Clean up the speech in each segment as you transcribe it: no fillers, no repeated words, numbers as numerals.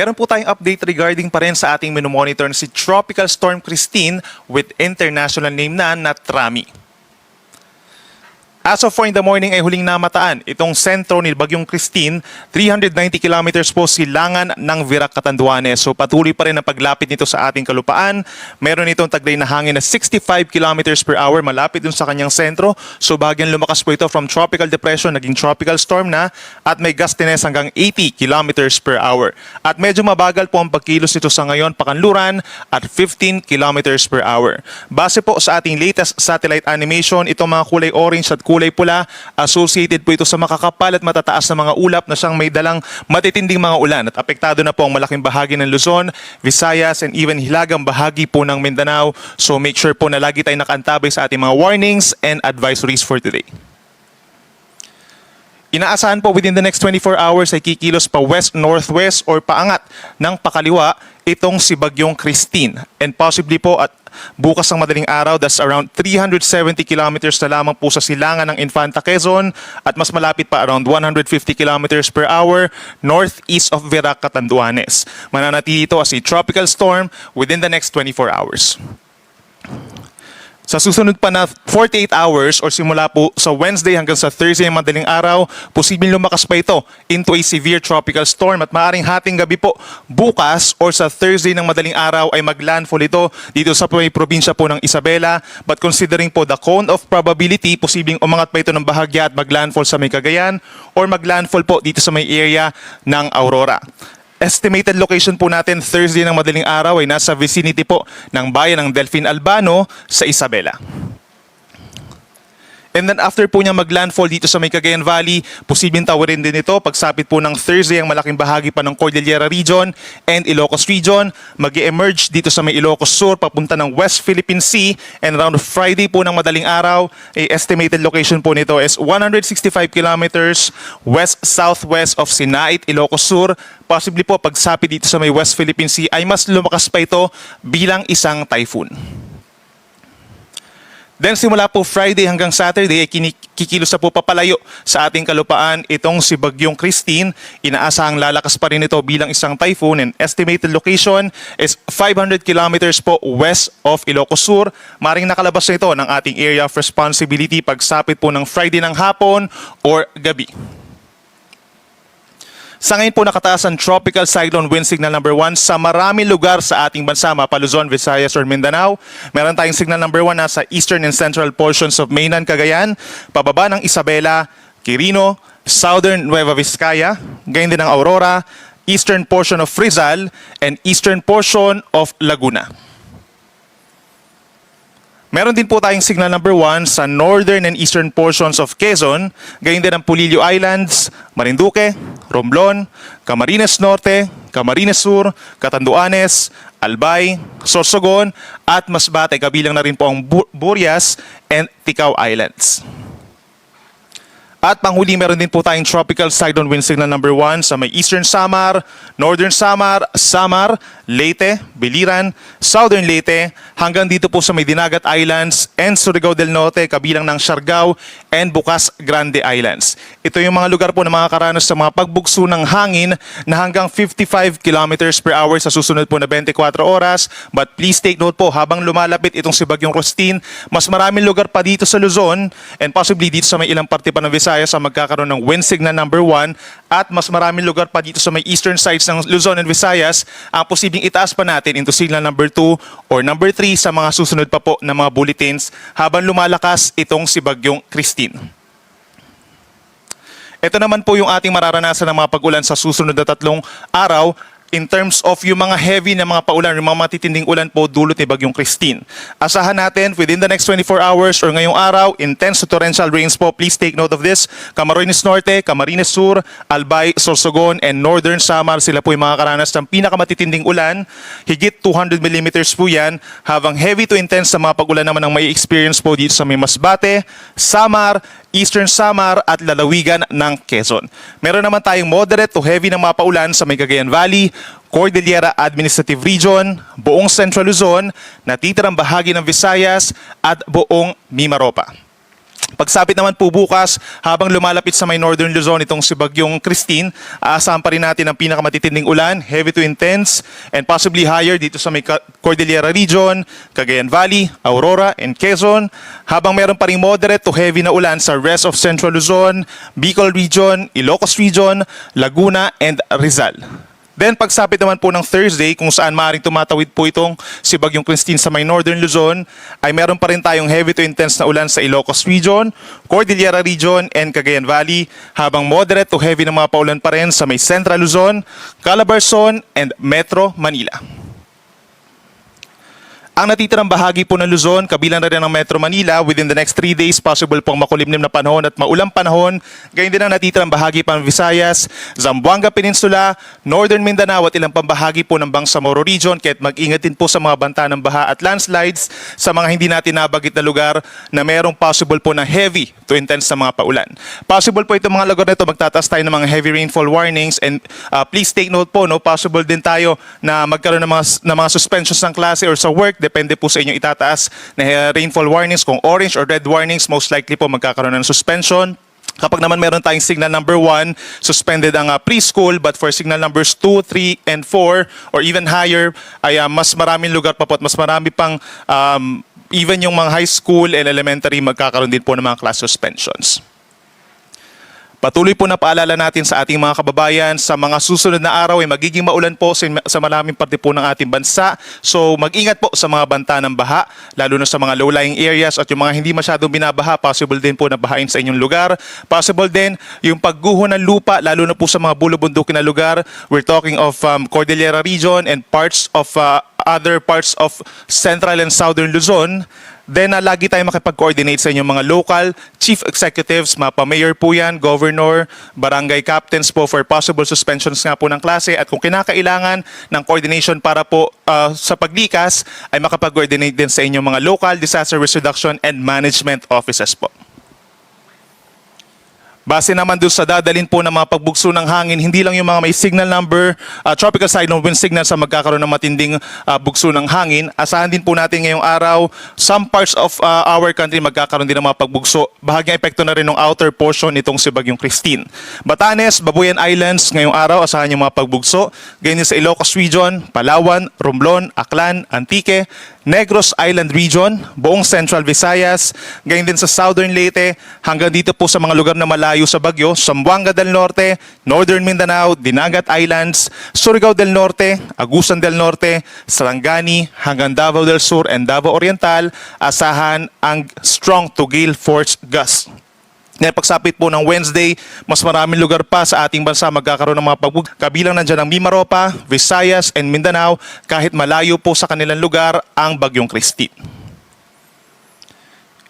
Meron po tayong update regarding pa rin sa ating minomonitor na si Tropical Storm Christine with international name na Trami. As of 4 in the morning ay huling namataan itong sentro ni Bagyong Christine, 390 kilometers po silangan ng Virac, Catanduanes. So patuloy pa rin ang paglapit nito sa ating kalupaan. Meron itong taglay na hangin na 65 kilometers per hour malapit dun sa kanyang sentro. So bagyang lumakas po ito from tropical depression, naging tropical storm na at may gustiness hanggang 80 kilometers per hour. At medyo mabagal po ang pagkilos nito sa ngayon, pakanluran at 15 kilometers per hour. Base po sa ating latest satellite animation, itong mga kulay orange at kulay pula, associated po ito sa makakapal at matataas na mga ulap na siyang may dalang matitinding mga ulan at apektado na po ang malaking bahagi ng Luzon, Visayas and even hilagang bahagi po ng Mindanao. So make sure po na lagi tayong nakaantabay sa ating mga warnings and advisories for today. Inaasahan po within the next 24 hours ay kikilos pa west-northwest or paangat ng pakaliwa itong si Bagyong Christine. And possibly po at bukas ng madaling araw, that's around 370 kilometers na lamang po sa silangan ng Infanta, Quezon at mas malapit pa around 150 kilometers per hour northeast of Virac, Catanduanes. Mananatili ito as a tropical storm within the next 24 hours. Sa susunod pa na 48 hours or simula po sa Wednesday hanggang sa Thursday ng madaling araw, posibleng lumakas pa ito into a severe tropical storm at maaaring hating gabi po bukas or sa Thursday ng madaling araw ay maglandfall ito dito sa may probinsya po ng Isabela. But considering po the cone of probability, posibleng umangat pa ito ng bahagya at maglandfall sa may Cagayan or maglandfall po dito sa may area ng Aurora. Estimated location po natin Thursday ng madaling araw ay nasa vicinity po ng bayan ng Delfin Albano sa Isabela. And then after po niya maglandfall dito sa may Cagayan Valley, posibleng tawarin din ito pagsapit po ng Thursday ang malaking bahagi pa ng Cordillera Region and Ilocos Region. Mag-emerge dito sa may Ilocos Sur papunta ng West Philippine Sea and around Friday po ng madaling araw, estimated location po nito is 165 kilometers west-southwest of Sinait, Ilocos Sur. Possibly po pagsapit dito sa may West Philippine Sea ay mas lumakas pa ito bilang isang typhoon. Then simula po Friday hanggang Saturday ay kikilos na po papalayo sa ating kalupaan itong si Bagyong Christine. Inaasahang lalakas pa rin ito bilang isang typhoon and estimated location is 500 kilometers po west of Ilocos Sur. Maring nakalabas na ito ng ating area of responsibility pagsapit po ng Friday ng hapon or gabi. Sa ngayon po nakataas ang Tropical Cyclone Wind Signal number 1 sa maraming lugar sa ating bansa, mapa Luzon, Visayas or Mindanao. Meron tayong Signal number 1 na sa eastern and central portions of Mainland Cagayan, pababa ng Isabela, Quirino, southern Nueva Vizcaya, gayon din ng Aurora, eastern portion of Rizal, and eastern portion of Laguna. Meron din po tayong signal number 1 sa northern and eastern portions of Quezon, gayon din ang Pulilio Islands, Marinduque, Romblon, Camarines Norte, Camarines Sur, Catanduanes, Albay, Sorsogon, at Masbate, kabilang na rin po ang Burias and Ticao Islands. At panghuli, meron din po tayong Tropical Cyclone Wind Signal number 1 sa may Eastern Samar, Northern Samar, Samar, Leyte, Biliran, Southern Leyte, hanggang dito po sa may Dinagat Islands and Surigao del Norte, kabilang ng Siargao and Bukas Grande Islands. Ito yung mga lugar po na makakaranas sa mga pagbugso ng hangin na hanggang 55 kilometers per hour sa susunod po na 24 oras. But please take note po, habang lumalapit itong si Bagyong Christine, mas maraming lugar pa dito sa Luzon and possibly dito sa may ilang parte pa ng Visayas sa magkakaroon ng wind signal number 1 at mas maraming lugar pa dito sa may eastern sides ng Luzon and Visayas ang posibleng itaas pa natin into signal number 2 or number 3 sa mga susunod pa po na mga bulletins habang lumalakas itong si Bagyong Christine. Ito naman po yung ating mararanasan ng mga pag-ulan sa susunod na 3 araw in terms of yung mga heavy na mga paulan, yung mga matitinding ulan po dulot ni Bagyong Christine. Asahan natin within the next 24 hours or ngayong araw, intense to torrential rains po. Please take note of this. Camarines Norte, Camarines Sur, Albay, Sorsogon, and Northern Samar, sila po yung mga karanas ng pinakamatitinding ulan. Higit 200 millimeters po yan, habang heavy to intense sa mga pag-ulan naman ang may experience po dito sa may Masbate, Samar, Eastern Samar at lalawigan ng Quezon. Meron naman tayong moderate to heavy na mga paulan sa may Cagayan Valley, Cordillera Administrative Region, buong Central Luzon, natitirang bahagi ng Visayas at buong Mimaropa. Pagsapit naman po bukas, habang lumalapit sa may Northern Luzon itong si Bagyong Christine, aasahan pa rin natin ang pinakamatitinding ulan, heavy to intense, and possibly higher dito sa may Cordillera Region, Cagayan Valley, Aurora, and Quezon, habang meron pa rin moderate to heavy na ulan sa rest of Central Luzon, Bicol Region, Ilocos Region, Laguna, and Rizal. Then pagsapit naman po ng Thursday kung saan maaaring tumatawid po itong si Bagyong Christine sa may Northern Luzon ay meron pa rin tayong heavy to intense na ulan sa Ilocos Region, Cordillera Region, and Cagayan Valley habang moderate to heavy na mga paulan pa rin sa may Central Luzon, Calabarzon, and Metro Manila. Ang natitirang bahagi po ng Luzon, kabilang na rin ang Metro Manila, within the next 3 days, possible pong makulimlim na panahon at maulang panahon. Gayun din ang natitirang bahagi pa ng Visayas, Zamboanga Peninsula, Northern Mindanao at ilang pambahagi po ng Bangsamoro Region. Kaya't mag-ingat din po sa mga banta ng baha at landslides sa mga hindi natin nabagit na lugar na merong possible po na heavy to intense na mga paulan. Possible po itong mga lugar na ito, magtataas tayo ng mga heavy rainfall warnings and please take note po, no, possible din tayo na magkaroon ng mga suspensions ng klase or sa work. Depende po sa inyong itataas na rainfall warnings. Kung orange or red warnings, most likely po magkakaroon ng suspension. Kapag naman meron tayong signal number 1, suspended ang preschool, but for signal numbers 2, 3, and 4, or even higher, ay mas maraming lugar pa po at mas marami pang even yung mga high school and elementary magkakaroon din po ng mga class suspensions. Patuloy po na paalala natin sa ating mga kababayan, sa mga susunod na araw ay magiging maulan po sa maraming parte po ng ating bansa. So mag-ingat po sa mga banta ng baha, lalo na sa mga low-lying areas at yung mga hindi masyadong binabaha, possible din po na bahain sa inyong lugar. Possible din yung pagguho ng lupa, lalo na po sa mga bulubundukin na lugar. We're talking of Cordillera Region and parts of other parts of Central and Southern Luzon. Then lagi tayo makipag-coordinate sa inyong mga local chief executives, mga pa-mayor po yan, governor, barangay captains po for possible suspensions nga po ng klase at kung kinakailangan ng coordination para po sa paglikas ay makapag-coordinate din sa inyong mga local disaster risk reduction and management offices po. Base naman doon sa dadalhin po ng mga pagbugso ng hangin, hindi lang yung mga may signal number, tropical cyclone wind signal sa magkakaroon ng matinding bugso ng hangin. Asahan din po natin ngayong araw, some parts of our country magkakaroon din ng mga pagbugso. Bahagyang epekto na rin ng outer portion nitong si Bagyong Christine. Batanes, Babuyan Islands, ngayong araw, asahan yung mga pagbugso. Ganyan sa Ilocos Region, Palawan, Romblon, Aklan, Antique, Negros Island Region, buong Central Visayas, ganyan din sa Southern Leyte, hanggang dito po sa mga lugar na malayo sa bagyo, Zamboanga del Norte, Northern Mindanao, Dinagat Islands, Surigao del Norte, Agusan del Norte, Sarangani, hanggang Davao del Sur and Davao Oriental, asahan ang strong to gale force gusts. Ngayon pagsapit po ng Wednesday, mas maraming lugar pa sa ating bansa magkakaroon ng mga pagbug. Kabilang nandiyan ang Mimaropa, Visayas, and Mindanao kahit malayo po sa kanilang lugar ang Bagyong Christine.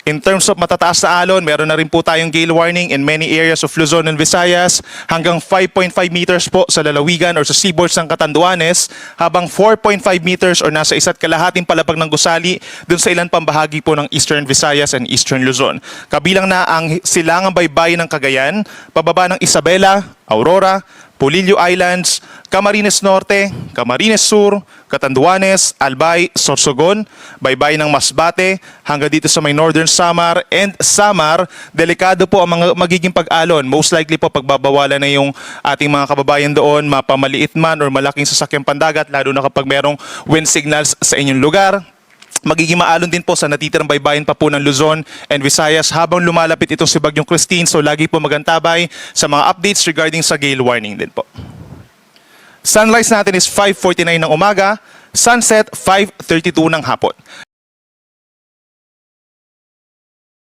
In terms of matataas na alon, meron na rin po tayong gale warning in many areas of Luzon and Visayas hanggang 5.5 meters po sa lalawigan or sa seaboards ng Catanduanes habang 4.5 meters or nasa 1.5 palapag ng gusali dun sa ilan pang bahagi po ng Eastern Visayas and Eastern Luzon. Kabilang na ang silangang baybayin ng Cagayan, pababa ng Isabela, Aurora, Polillo Islands, Camarines Norte, Camarines Sur, Catanduanes, Albay, Sorsogon, baybayin ng Masbate, hanggang dito sa may Northern Samar and Samar. Delikado po ang mga magiging pag-alon. Most likely po pagbabawalan na yung ating mga kababayan doon, mapamaliit man or malaking sasakyang pandagat, lalo na kapag merong wind signals sa inyong lugar. Magiging maalon din po sa natitirang baybayin pa po ng Luzon and Visayas habang lumalapit itong si Bagyong Christine. So lagi po magantabay sa mga updates regarding sa gale warning din po. Sunrise natin is 5:49 ng umaga, sunset 5:32 ng hapon.